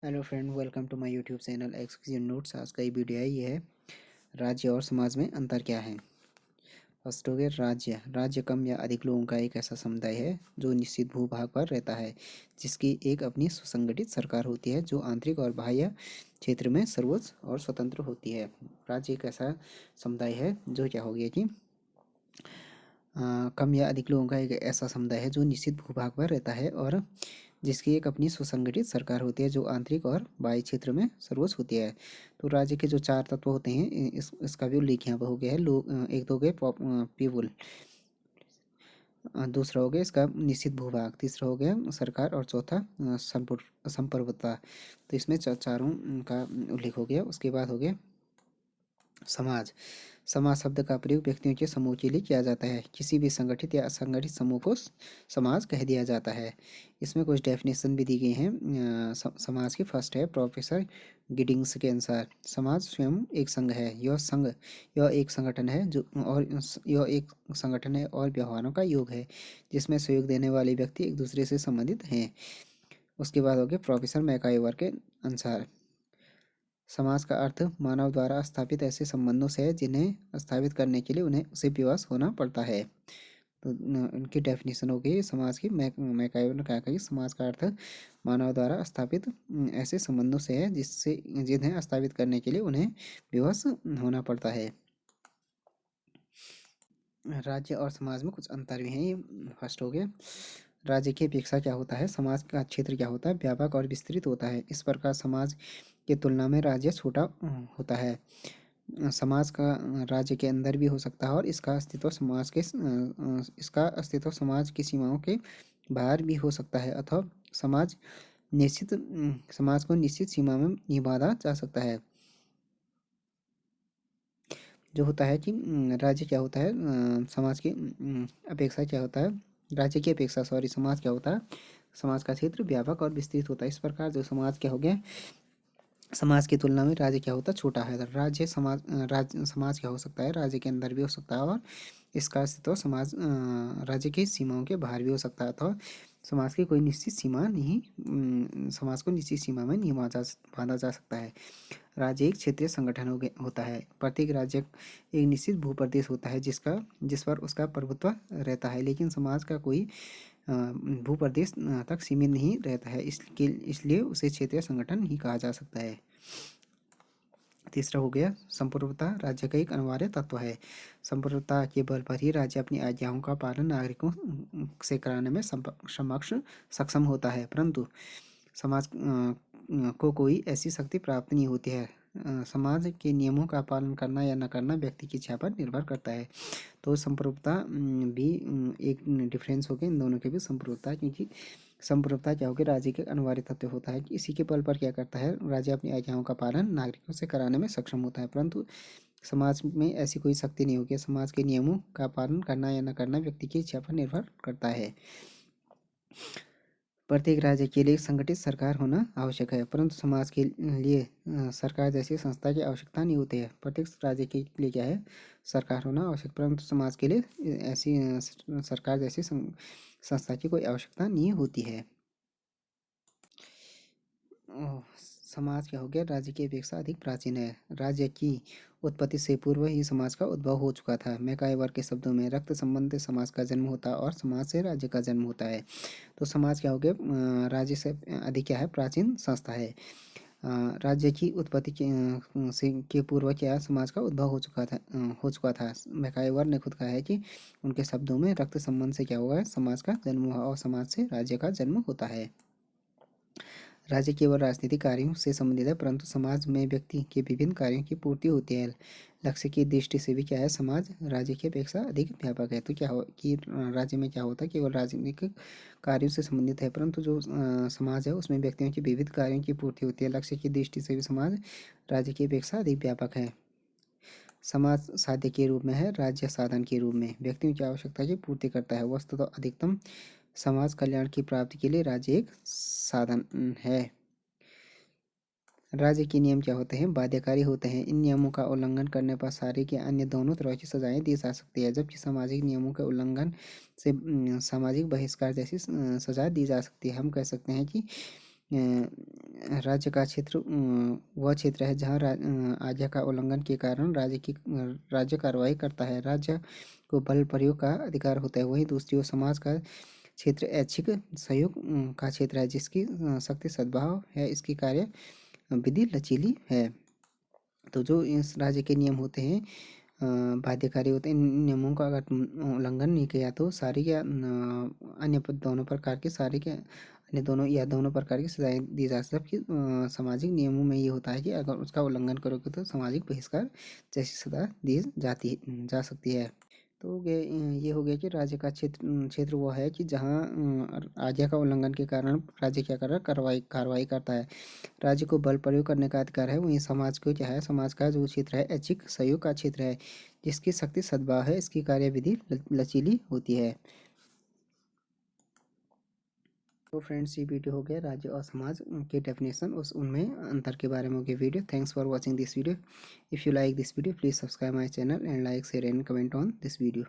Hello friend, welcome to my YouTube channel exclusive notes. आज का ये वीडियो है। ये है राज्य और समाज में अंतर क्या है। फर्स्ट हो गया राज्य। राज्य कम या अधिक लोगों का एक ऐसा समुदाय है जो निश्चित भूभाग पर रहता है, जिसकी एक अपनी सुसंगठित सरकार होती है जो आंतरिक और बाह्य क्षेत्र में सर्वोच्च और स्वतंत्र होती है। राज्य एक ऐसा समुदाय है जो क्या हो गया कि कम या अधिक लोगों का एक ऐसा समुदाय है जो निश्चित भूभाग पर रहता है और जिसकी एक अपनी सुसंगठित सरकार होती है जो आंतरिक और बाह्य क्षेत्र में सर्वोच्च होती है। तो राज्य के जो चार तत्व होते हैं इसका भी उल्लेख यहाँ पर हो गया है। लोग एक तो हो गए पीपुल, दूसरा हो गया इसका निश्चित भूभाग, तीसरा हो गया सरकार और चौथा संप्रभुता। तो इसमें चारों का उल्लेख हो गया। उसके बाद हो गया समाज। समाज शब्द का प्रयोग व्यक्तियों के समूह के लिए किया जाता है। किसी भी संगठित या असंगठित समूह को समाज कह दिया जाता है। इसमें कुछ डेफिनेशन भी दी गई हैं। समाज की फर्स्ट है प्रोफेसर गिडिंग्स के अनुसार, समाज स्वयं एक संघ है। यह एक संगठन है जो और यह एक संगठन है और व्यवहारों का योग है जिसमें सहयोग देने वाले व्यक्ति एक दूसरे से संबंधित हैं। उसके बाद हो गया प्रोफेसर मैकाइवर के अनुसार, समाज का अर्थ मानव द्वारा स्थापित ऐसे संबंधों से है जिन्हें स्थापित करने के लिए उन्हें उसे विवश होना पड़ता है। तो उनकी डेफिनेशन हो गई समाज की। मैकाइवर ने कहा कि समाज का अर्थ मानव द्वारा स्थापित ऐसे संबंधों से है जिससे जिन्हें स्थापित करने के लिए उन्हें विवश होना पड़ता है। राज्य और समाज में कुछ अंतर भी हैं। ये फर्स्ट हो गया राज्य की अपेक्षा क्या होता है, समाज का क्षेत्र क्या होता है, व्यापक और विस्तृत होता है। इस प्रकार समाज की तुलना में राज्य छोटा होता है। समाज का राज्य के अंदर भी हो सकता है और इसका अस्तित्व समाज की सीमाओं के बाहर भी हो सकता है, अथवा समाज समाज को निश्चित सीमा में निभाना जा सकता है। जो होता है कि राज्य क्या होता है, समाज की अपेक्षा क्या होता है, राज्य की अपेक्षा सॉरी समाज क्या होता है, समाज का क्षेत्र व्यापक और विस्तृत होता है। इस प्रकार जो समाज क्या हो गया, समाज की तुलना में राज्य क्या होता है, छोटा है। राज्य समाज क्या हो सकता है, राज्य के अंदर भी हो सकता है और इसका अस्तित्व राज्य की सीमाओं के बाहर भी हो सकता है, अथवा समाज की कोई निश्चित सीमा नहीं, समाज को निश्चित सीमा में नहीं बांधा जा सकता है। राज्य एक क्षेत्रीय संगठन होता है। प्रत्येक राज्य एक निश्चित भूप्रदेश होता है जिस पर उसका प्रभुत्व रहता है, लेकिन समाज का कोई भूप्रदेश तक सीमित नहीं रहता है, इसलिए उसे क्षेत्रीय संगठन ही कहा जा सकता है। तीसरा हो गया संप्रभुता। राज्य का एक अनिवार्य तत्व है। संप्रभुता के बल पर ही राज्य अपनी आज्ञाओं का पालन नागरिकों से कराने में सक्षम होता है, परंतु समाज को कोई ऐसी शक्ति प्राप्त नहीं होती है। समाज के नियमों का पालन करना या न करना व्यक्ति की इच्छा पर निर्भर करता है। तो संप्रभुता भी एक डिफरेंस हो गया इन दोनों के बीच। संप्रभुता, क्योंकि संप्रभुता क्या होगी, राज्य के अनिवार्य तत्व होता है कि इसी के बल पर क्या करता है, राज्य अपनी आज्ञाओं का पालन नागरिकों से कराने में सक्षम होता है, परंतु समाज में ऐसी कोई शक्ति नहीं होगी। समाज के नियमों का पालन करना या न करना व्यक्ति की इच्छा पर निर्भर करता है। प्रत्येक राज्य के लिए एक संगठित सरकार होना आवश्यक है, परंतु समाज के लिए सरकार जैसी संस्था की आवश्यकता नहीं होती है। प्रत्येक राज्य के लिए क्या है, सरकार होना आवश्यक, परंतु समाज के लिए ऐसी सरकार जैसी संस्था की कोई आवश्यकता नहीं होती है। समाज क्या हो गया, राज्य की अपेक्षा अधिक प्राचीन है। राज्य की उत्पत्ति से पूर्व ही समाज का उद्भव हो चुका था। मैकाइवर के शब्दों में रक्त संबंध से समाज का जन्म होता है और समाज से राज्य का जन्म होता है। तो समाज क्या हो गया, राज्य से अधिक क्या है, प्राचीन संस्था है। राज्य की उत्पत्ति के पूर्व क्या समाज का उद्भव हो चुका था। मैकाइवर ने खुद कहा है कि उनके शब्दों में रक्त संबंध से क्या हुआ है, समाज का जन्म हुआ और समाज से राज्य का जन्म होता है। राज्य केवल राजनीतिक कार्यों से संबंधित है, परंतु समाज में व्यक्ति के विभिन्न कार्यों की पूर्ति होती है। लक्ष्य की दृष्टि से भी क्या है, समाज राज्य की अपेक्षा अधिक व्यापक है। तो क्या हो कि राज्य में क्या होता है, केवल राजनीतिक कार्यों से संबंधित है, परंतु जो समाज है उसमें व्यक्तियों की विविध कार्यों की पूर्ति होती है। लक्ष्य की दृष्टि से भी समाज राज्य की अपेक्षा अधिक व्यापक है। समाज साध्य के रूप में है, राज्य साधन के रूप में व्यक्तियों की आवश्यकता की पूर्ति करता है। वस्तुतः अधिकतम समाज कल्याण की प्राप्ति के लिए राज्य एक साधन है। राज्य के नियम क्या होते हैं, बाध्यकारी होते हैं। इन नियमों का उल्लंघन करने पर शारीरिक या अन्य दोनों तरह की सजाएं दी जा सकती है, जबकि सामाजिक नियमों के उल्लंघन से सामाजिक बहिष्कार जैसी सजा दी जा सकती है। हम कह सकते हैं कि राज्य का क्षेत्र वह क्षेत्र है जहाँ आज्ञा का उल्लंघन के कारण राज्य कार्रवाई करता है। राज्य को बल प्रयोग का अधिकार होता है। वहीं दूसरी ओर समाज का क्षेत्र ऐच्छिक सहयोग का क्षेत्र है, जिसकी शक्ति सद्भाव है, इसकी कार्य विधि लचीली है। तो जो इस राज्य के नियम होते हैं बाध्यकारी होते हैं। इन नियमों का अगर उल्लंघन नहीं किया तो सारी या अन्य दोनों प्रकार के सारे के अन्य दोनों प्रकार की सजाएं दी जा सकती। सामाजिक नियमों में ये होता है कि अगर उसका उल्लंघन करोगे तो सामाजिक बहिष्कार जैसी सजा दी जा सकती है। तो ये हो गया कि राज्य का क्षेत्र वो है कि जहाँ आज्ञा का उल्लंघन के कारण राज्य क्या कर रहा है, कार्रवाई करता है। राज्य को बल प्रयोग करने का अधिकार है। वहीं समाज को क्या है, समाज का जो क्षेत्र है ऐच्छिक सहयोग का क्षेत्र है, जिसकी शक्ति सद्भाव है, इसकी कार्यविधि लचीली होती है। तो फ्रेंड्स, ये वीडियो हो गया राज्य और समाज के डेफिनेशन उनमें अंतर के बारे में हो गया video. Thanks for watching this video. If you like this video please subscribe my channel and like share and comment on this video.